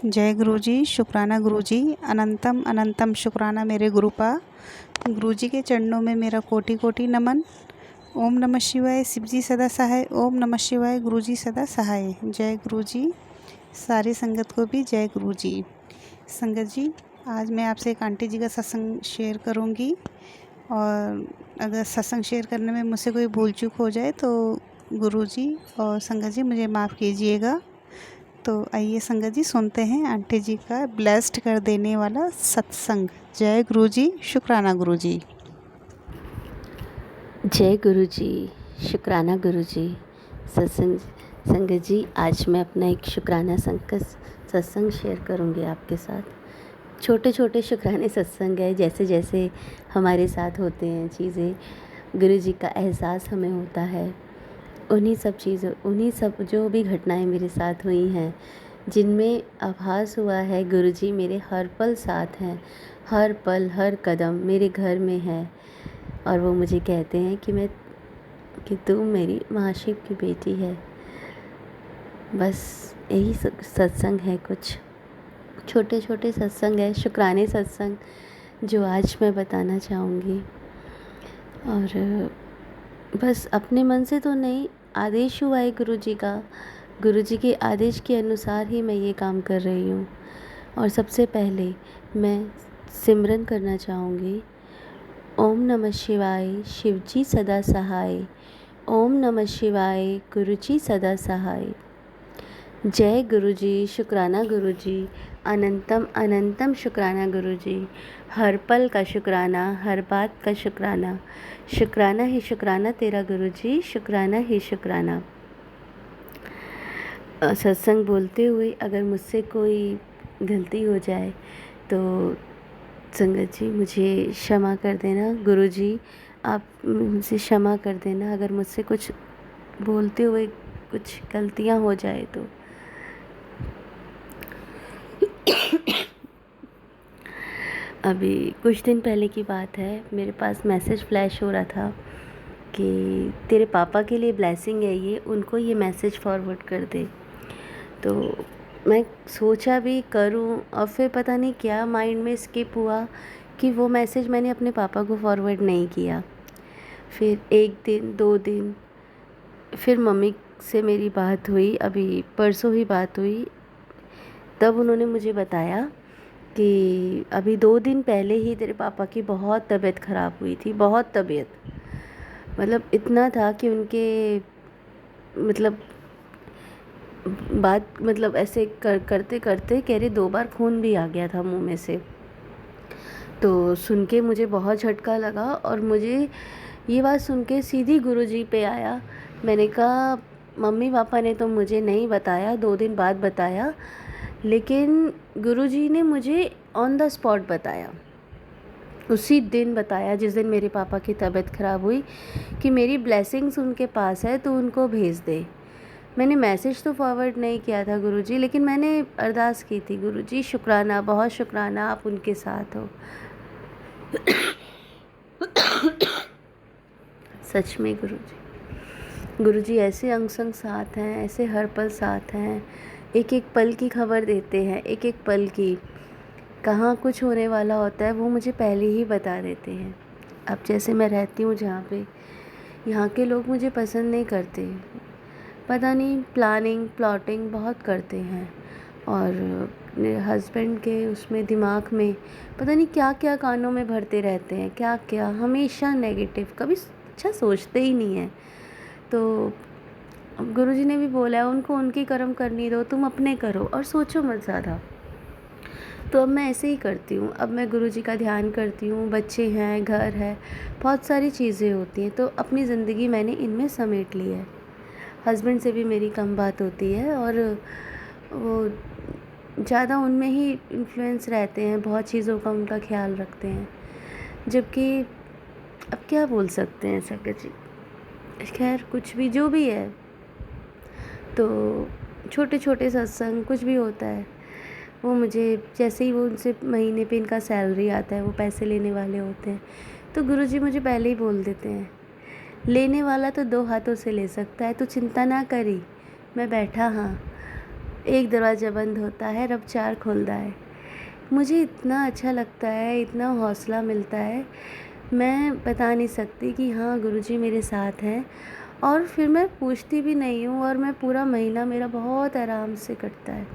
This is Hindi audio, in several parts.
जय गुरु जी, शुक्राना गुरु जी, अनंतम अनंतम शुक्राना मेरे गुरुपा। गुरु जी के चरणों में मेरा कोटि कोटि नमन। ओम नमः शिवाय, शिव जी सदा सहाय। ओम नमः शिवाय, गुरु जी सदा सहाय। जय गुरु जी। सारी संगत को भी जय गुरु जी। संगत जी, आज मैं आपसे एक आंटी जी का सत्संग शेयर करूंगी, और अगर सत्संग शेयर करने में मुझसे कोई भूल चूक हो जाए तो गुरु जी और संगत जी मुझे माफ़ कीजिएगा। तो आइए संगत जी, सुनते हैं आंटी जी का ब्लेस्ड कर देने वाला सत्संग। जय गुरु जी, शुक्राना गुरु जी। जय गुरु जी, शुक्राना गुरु जी। सत्संग संगत जी, आज मैं अपना एक शुक्राना सत्संग शेयर करूंगी आपके साथ। छोटे छोटे शुक्राने सत्संग है, जैसे जैसे हमारे साथ होते हैं चीज़ें, गुरु जी का एहसास हमें होता है। उन्हीं सब जो भी घटनाएं मेरे साथ हुई हैं, जिनमें आभास हुआ है गुरु जी मेरे हर पल साथ हैं, हर पल हर कदम मेरे घर में है। और वो मुझे कहते हैं कि तू मेरी महाशिव की बेटी है। बस यही सत्संग है, कुछ छोटे छोटे सत्संग है, शुक्राने सत्संग, जो आज मैं बताना चाहूँगी। और बस अपने मन से तो नहीं, आदेश हुआ है गुरु जी का। गुरु जी के आदेश के अनुसार ही मैं ये काम कर रही हूँ। और सबसे पहले मैं सिमरन करना चाहूँगी। ओम नमः शिवाय, शिवजी सदा सहाय। ओम नमः शिवाय, गुरुजी सदा सहाय। जय गुरु जी, शुक्राना गुरु जी, अनंतम अनंतम शुक्राना गुरु जी। हर पल का शुक्राना, हर बात का शुक्राना, शुक्राना ही शुक्राना तेरा गुरु जी, शुक्राना ही शुक्राना। सत्संग बोलते हुए अगर मुझसे कोई गलती हो जाए तो संगत जी मुझे क्षमा कर देना। गुरु जी आप मुझसे क्षमा कर देना, अगर मुझसे कुछ बोलते हुए कुछ गलतियां हो जाए तो। अभी कुछ दिन पहले की बात है, मेरे पास मैसेज फ्लैश हो रहा था कि तेरे पापा के लिए ब्लेसिंग है ये, उनको ये मैसेज फॉरवर्ड कर दे। तो मैं सोचा भी करूं, और फिर पता नहीं क्या माइंड में स्किप हुआ कि वो मैसेज मैंने अपने पापा को फॉरवर्ड नहीं किया। फिर 1 दिन 2 दिन, फिर मम्मी से मेरी बात हुई, अभी परसों ही बात हुई। तब उन्होंने मुझे बताया कि अभी 2 दिन पहले ही तेरे पापा की बहुत तबीयत ख़राब हुई थी, बहुत तबीयत, मतलब इतना था कि उनके मतलब बात, मतलब ऐसे करते करते कह रहे 2 बार खून भी आ गया था मुंह में से। तो सुन के मुझे बहुत झटका लगा, और मुझे ये बात सुन के सीधी गुरुजी पे आया। मैंने कहा मम्मी पापा ने तो मुझे नहीं बताया, 2 दिन बाद बताया, लेकिन गुरुजी ने मुझे ऑन द स्पॉट बताया, उसी दिन बताया जिस दिन मेरे पापा की तबीयत ख़राब हुई, कि मेरी ब्लेसिंग्स उनके पास है तो उनको भेज दे। मैंने मैसेज तो फॉरवर्ड नहीं किया था गुरुजी, लेकिन मैंने अरदास की थी, गुरुजी शुक्राना, बहुत शुक्राना, आप उनके साथ हो। सच में गुरुजी ऐसे अंग संग साथ हैं, ऐसे हर पल साथ हैं, एक एक पल की खबर देते हैं, एक एक पल की, कहाँ कुछ होने वाला होता है वो मुझे पहले ही बता देते हैं। अब जैसे मैं रहती हूँ जहाँ पे, यहाँ के लोग मुझे पसंद नहीं करते, पता नहीं, प्लानिंग प्लॉटिंग बहुत करते हैं, और मेरे हस्बैंड के उसमें दिमाग में पता नहीं क्या क्या कानों में भरते रहते हैं, क्या क्या, हमेशा नेगेटिव, कभी अच्छा सोचते ही नहीं है। तो गुरुजी ने भी बोला है उनको उनकी कर्म करनी दो, तुम अपने करो और सोचो मत ज़्यादा। तो अब मैं ऐसे ही करती हूँ, अब मैं गुरुजी का ध्यान करती हूँ, बच्चे हैं, घर है, बहुत सारी चीज़ें होती हैं, तो अपनी ज़िंदगी मैंने इनमें समेट ली है। हस्बैंड से भी मेरी कम बात होती है, और वो ज़्यादा उनमें ही इन्फ्लुएंस रहते हैं, बहुत चीज़ों का उनका ख्याल रखते हैं, जबकि अब क्या बोल सकते हैं संगत जी। खैर कुछ भी जो भी है, तो छोटे छोटे सत्संग कुछ भी होता है, वो मुझे जैसे ही वो उनसे महीने पे इनका सैलरी आता है, वो पैसे लेने वाले होते हैं, तो गुरुजी मुझे पहले ही बोल देते हैं, लेने वाला तो 2 हाथों से ले सकता है, तू चिंता ना करी, मैं बैठा हाँ। एक दरवाज़ा बंद होता है, रब चार खोलता है। मुझे इतना अच्छा लगता है, इतना हौसला मिलता है, मैं बता नहीं सकती कि हाँ गुरुजी मेरे साथ हैं। और फिर मैं पूछती भी नहीं हूँ और मैं पूरा महीना मेरा बहुत आराम से कटता है।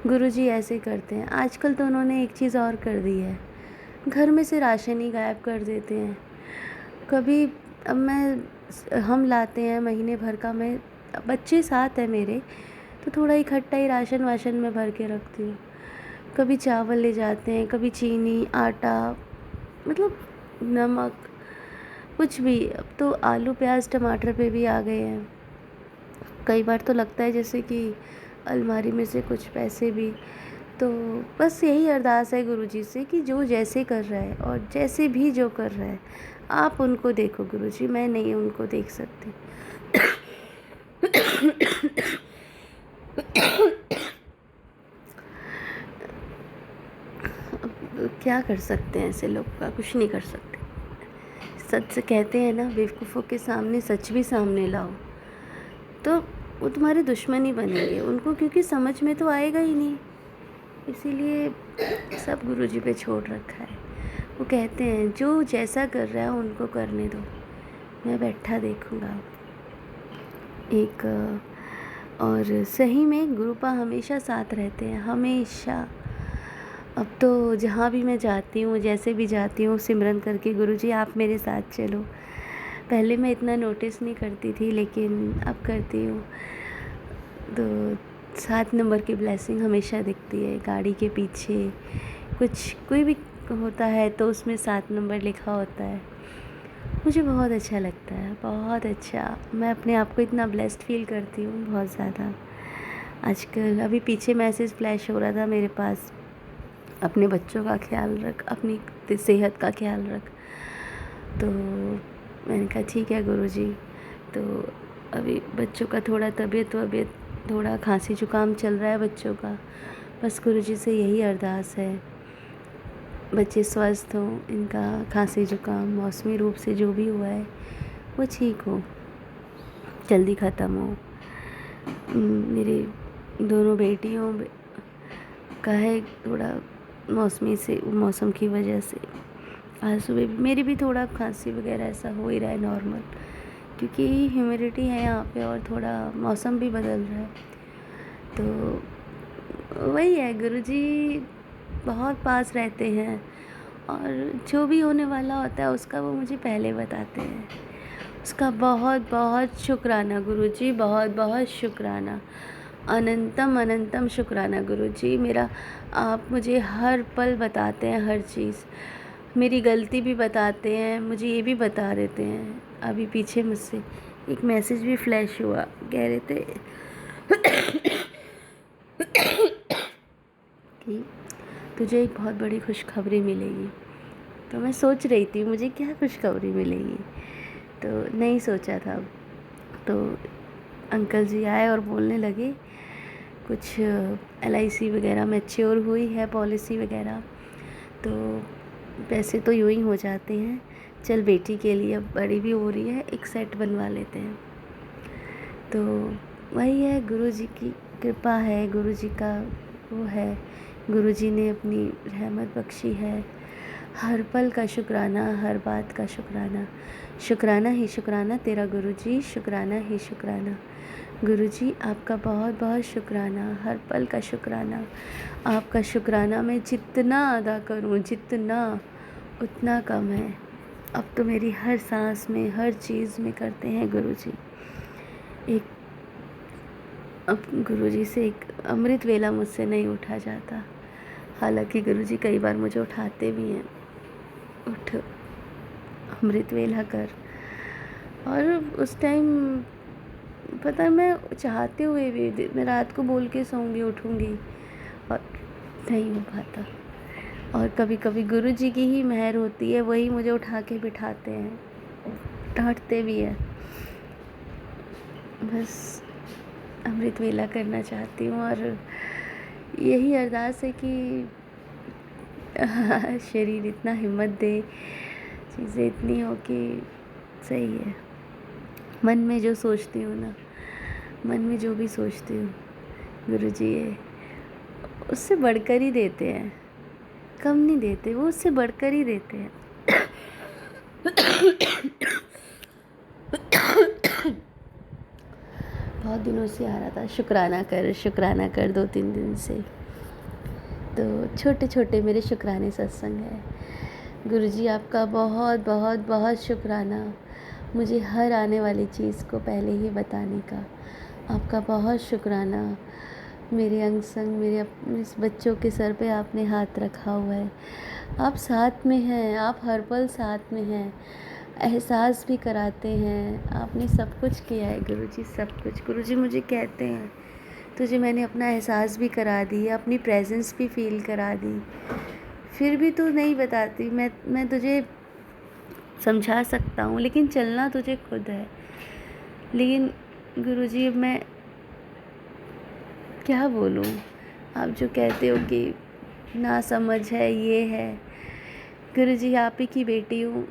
गुरुजी ऐसे करते हैं। आजकल तो उन्होंने एक चीज़ और कर दी है, घर में से राशन ही गायब कर देते हैं। कभी अब हम लाते हैं महीने भर का, मैं बच्चे साथ हैं मेरे, तो थोड़ा इकट्ठा ही राशन वाशन में भर के रखती हूँ। कभी चावल ले जाते हैं, कभी चीनी, आटा, मतलब नमक, कुछ भी। अब तो आलू प्याज टमाटर पे भी आ गए हैं। कई बार तो लगता है जैसे कि अलमारी में से कुछ पैसे भी। तो बस यही अरदास है गुरुजी से कि जो जैसे कर रहा है और जैसे भी जो कर रहा है, आप उनको देखो गुरुजी, मैं नहीं उनको देख सकती। अब क्या कर सकते हैं, ऐसे लोग का कुछ नहीं कर सकते। सच से कहते हैं ना, बेवकूफ़ों के सामने सच भी सामने लाओ तो वो तुम्हारे दुश्मन ही बनेंगे उनको, क्योंकि समझ में तो आएगा ही नहीं। इसीलिए सब गुरुजी पे छोड़ रखा है। वो कहते हैं जो जैसा कर रहा है उनको करने दो, मैं बैठा देखूँगा। एक और सही में गुरुपा हमेशा साथ रहते हैं, हमेशा। अब तो जहाँ भी मैं जाती हूँ, जैसे भी जाती हूँ, सिमरन करके गुरुजी आप मेरे साथ चलो। पहले मैं इतना नोटिस नहीं करती थी, लेकिन अब करती हूँ। तो 7 नंबर की ब्लेसिंग हमेशा दिखती है गाड़ी के पीछे। कुछ कोई भी होता है तो उसमें 7 नंबर लिखा होता है। मुझे बहुत अच्छा लगता है, बहुत अच्छा। मैं अपने आप को इतना ब्लेस्ड फील करती हूँ, बहुत ज़्यादा। आजकल अभी पीछे मैसेज फ्लैश हो रहा था मेरे पास, अपने बच्चों का ख्याल रख, अपनी सेहत का ख्याल रख। तो मैंने कहा ठीक है गुरुजी। तो अभी बच्चों का थोड़ा तबीयत थोड़ा खांसी जुकाम चल रहा है बच्चों का। बस गुरुजी से यही अरदास है, बच्चे स्वस्थ हों, इनका खांसी जुकाम मौसमी रूप से जो भी हुआ है वो ठीक हो, जल्दी ख़त्म हो। मेरी दोनों बेटियों का है थोड़ा मौसम की वजह से। आज सुबह भी मेरी भी थोड़ा खांसी वगैरह ऐसा हो ही रहा है नॉर्मल, क्योंकि ह्यूमिडिटी है यहाँ पे और थोड़ा मौसम भी बदल रहा है। तो वही है, गुरुजी बहुत पास रहते हैं और जो भी होने वाला होता है उसका वो मुझे पहले बताते हैं। उसका बहुत बहुत शुक्राना गुरुजी, बहुत बहुत शुक्राना, अनंतम अनंतम शुक्राना गुरुजी मेरा। आप मुझे हर पल बताते हैं हर चीज़, मेरी गलती भी बताते हैं, मुझे ये भी बता देते हैं। अभी पीछे मुझसे एक मैसेज भी फ्लैश हुआ, कह रहे थे कि तुझे एक बहुत बड़ी खुशखबरी मिलेगी। तो मैं सोच रही थी मुझे क्या खुशखबरी मिलेगी, तो नहीं सोचा था। तो अंकल जी आए और बोलने लगे कुछ LIC वगैरह मैच्योर हुई है पॉलिसी वगैरह, तो पैसे तो यूँ ही हो जाते हैं, चल बेटी के लिए अब बड़ी भी हो रही है, एक सेट बनवा लेते हैं। तो वही है, गुरुजी की कृपा है, गुरुजी का वो है, गुरुजी ने अपनी रहमत बख्शी है। हर पल का शुक्राना, हर बात का शुक्राना, शुक्राना ही शुक्राना तेरा गुरुजी, शुक्राना ही शुक्राना। गुरुजी आपका बहुत बहुत शुक्राना, हर पल का शुक्राना। आपका शुक्राना मैं जितना अदा करूं, जितना उतना कम है। अब तो मेरी हर सांस में, हर चीज़ में करते हैं गुरुजी। अब गुरुजी से एक अमृत वेला मुझसे नहीं उठा जाता, हालांकि गुरुजी कई बार मुझे उठाते भी हैं, उठ अमृत वेला कर। और उस टाइम पता है, मैं चाहते हुए भी मैं रात को बोल के सोऊंगी, उठूंगी और नहीं हो पाता। और कभी कभी गुरुजी की ही मेहर होती है, वही मुझे उठा के बिठाते हैं, डांटते भी है। बस अमृत वेला करना चाहती हूँ और यही अरदास है कि शरीर इतना हिम्मत दे, चीज़ें इतनी हो कि सही है। मन में जो सोचती हूँ ना, मन में जो भी सोचती हूँ गुरुजी ये उससे बढ़कर ही देते हैं, कम नहीं देते, वो उससे बढ़कर ही देते हैं। बहुत दिनों से आ रहा था शुक्राना कर 2-3 दिन से। तो छोटे छोटे मेरे शुक्राने सत्संग है। गुरुजी आपका बहुत बहुत बहुत शुक्राना मुझे हर आने वाली चीज़ को पहले ही बताने का। आपका बहुत शुक्राना। मेरे अंग संग मेरे इस बच्चों के सर पे आपने हाथ रखा हुआ है। आप साथ में हैं, आप हर पल साथ में हैं, एहसास भी कराते हैं। आपने सब कुछ किया है गुरुजी, सब कुछ। गुरुजी मुझे कहते हैं तुझे मैंने अपना एहसास भी करा दी, अपनी प्रेजेंस भी फील करा दी, फिर भी तू नहीं बताती। मैं तुझे समझा सकता हूँ, लेकिन चलना तुझे खुद है। लेकिन गुरुजी अब मैं क्या बोलूँ? आप जो कहते हो कि ना समझ है, ये है। गुरुजी आप ही की बेटी हूँ,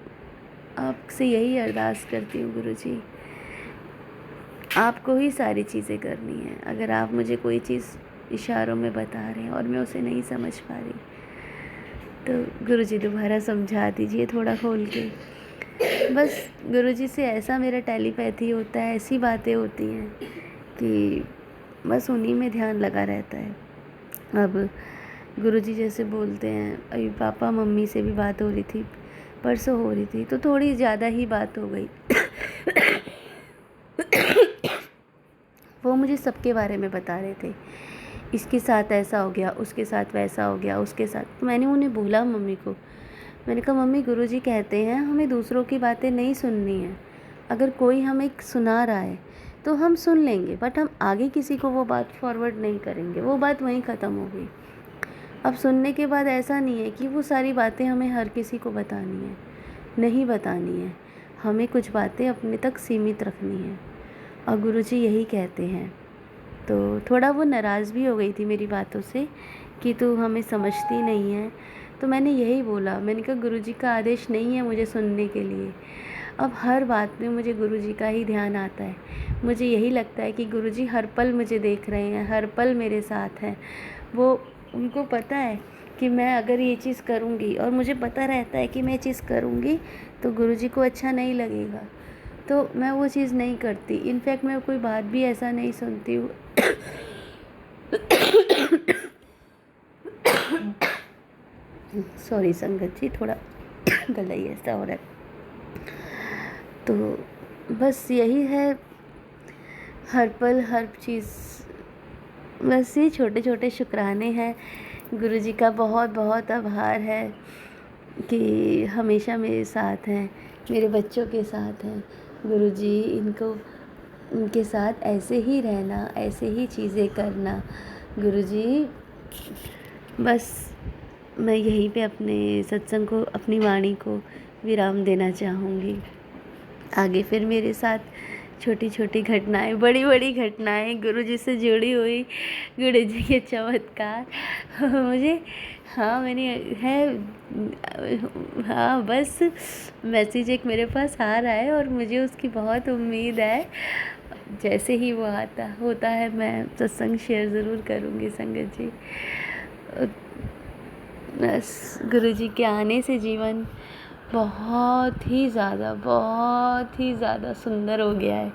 आपसे यही अरदास करती हूँ गुरुजी, आपको ही सारी चीज़ें करनी है। अगर आप मुझे कोई चीज़ इशारों में बता रहे हैं और मैं उसे नहीं समझ पा रही, तो गुरुजी दोबारा समझा दीजिए थोड़ा खोल के। बस गुरुजी से ऐसा मेरा टेलीपैथी होता है, ऐसी बातें होती हैं कि बस उन्हीं में ध्यान लगा रहता है। अब गुरुजी जैसे बोलते हैं, अभी पापा मम्मी से भी बात हो रही थी, परसों हो रही थी, तो थोड़ी ज़्यादा ही बात हो गई। वो मुझे सबके बारे में बता रहे थे, इसके साथ ऐसा हो गया, उसके साथ वैसा हो गया, उसके साथ। तो मैंने उन्हें बोला मम्मी को, मैंने कहा मम्मी गुरुजी कहते हैं हमें दूसरों की बातें नहीं सुननी है। अगर कोई हमें सुना रहा है तो हम सुन लेंगे, बट हम आगे किसी को वो बात फॉरवर्ड नहीं करेंगे, वो बात वहीं ख़त्म हो गई। अब सुनने के बाद ऐसा नहीं है कि वो सारी बातें हमें हर किसी को बतानी है, नहीं बतानी है। हमें कुछ बातें अपने तक सीमित रखनी है, और गुरुजी यही कहते हैं। तो थोड़ा वो नाराज़ भी हो गई थी मेरी बातों से कि तू हमें समझती नहीं है। तो मैंने यही बोला, मैंने कहा गुरुजी का आदेश नहीं है मुझे सुनने के लिए। अब हर बात में मुझे गुरुजी का ही ध्यान आता है। मुझे यही लगता है कि गुरुजी हर पल मुझे देख रहे हैं, हर पल मेरे साथ हैं। वो उनको पता है कि मैं अगर ये चीज़ करूँगी, और मुझे पता रहता है कि मैं चीज़ करूँगी तो गुरुजी को अच्छा नहीं लगेगा, तो मैं वो चीज़ नहीं करती। इनफैक्ट मैं कोई बात भी ऐसा नहीं सुनती हूँ। सॉरी संगत जी, थोड़ा गला ही ऐसा हो रहा है। तो बस यही है, हर पल हर चीज़, बस ये छोटे छोटे शुक्राने हैं। गुरुजी का बहुत बहुत आभार है कि हमेशा मेरे साथ हैं, मेरे बच्चों के साथ हैं। गुरुजी इनको उनके साथ ऐसे ही रहना, ऐसे ही चीज़ें करना। गुरुजी बस मैं यहीं पे अपने सत्संग को, अपनी वाणी को विराम देना चाहूँगी। आगे फिर मेरे साथ छोटी छोटी घटनाएं, बड़ी बड़ी घटनाएं गुरुजी से जुड़ी हुई, गुरुजी के चमत्कार मुझे, हाँ मैंने है, हाँ बस मैसेज एक मेरे पास आ रहा है और मुझे उसकी बहुत उम्मीद है। जैसे ही वो आता होता है मैं सत्संग शेयर ज़रूर करूँगी संगत जी। बस गुरुजी के आने से जीवन बहुत ही ज़्यादा सुंदर हो गया है।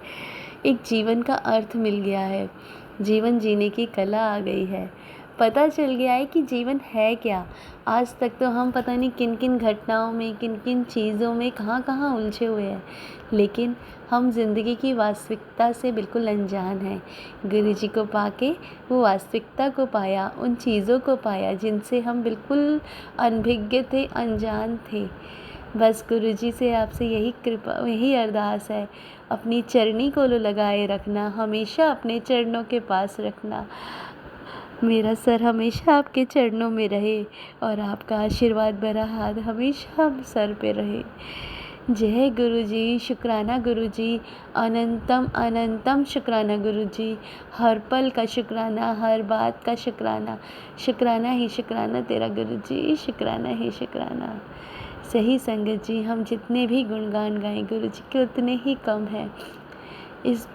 एक जीवन का अर्थ मिल गया है, जीवन जीने की कला आ गई है, पता चल गया है कि जीवन है क्या। आज तक तो हम पता नहीं किन किन घटनाओं में, किन किन चीज़ों में, कहाँ उलझे हुए हैं, लेकिन हम ज़िंदगी की वास्तविकता से बिल्कुल अनजान हैं। गुरुजी को पाके वो वास्तविकता को पाया, उन चीज़ों को पाया जिनसे हम बिल्कुल अनभिज्ञ थे, अनजान थे। बस गुरुजी से आपसे यही कृपा, यही अरदास है, अपनी चरणी को लगाए रखना, हमेशा अपने चरणों के पास रखना। मेरा सर हमेशा आपके चरणों में रहे और आपका आशीर्वाद भरा हाथ हमेशा सर पे रहे। जय गुरुजी, शुक्राना गुरुजी, अनंतम अनंतम शुक्राना गुरुजी, हर पल का शुक्राना, हर बात का शुक्राना, शुक्राना ही शुक्राना तेरा गुरुजी, शुक्राना ही शुक्राना। सही संगत जी, हम जितने भी गुणगान गाएं गुरुजी के उतने ही कम हैं। इस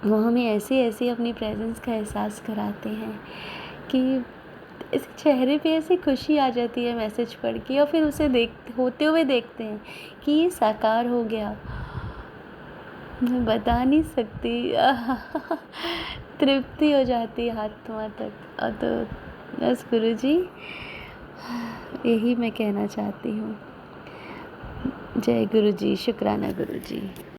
वो हमें ऐसे ऐसे अपनी प्रेजेंस का एहसास कराते हैं कि इस चेहरे पे ऐसी खुशी आ जाती है मैसेज पढ़ के, और फिर उसे होते हुए देखते हैं कि ये साकार हो गया। मैं बता नहीं सकती तृप्ति हो जाती है आत्मा तक। और तो बस गुरुजी, यही मैं कहना चाहती हूँ। जय गुरुजी, शुक्राना गुरुजी।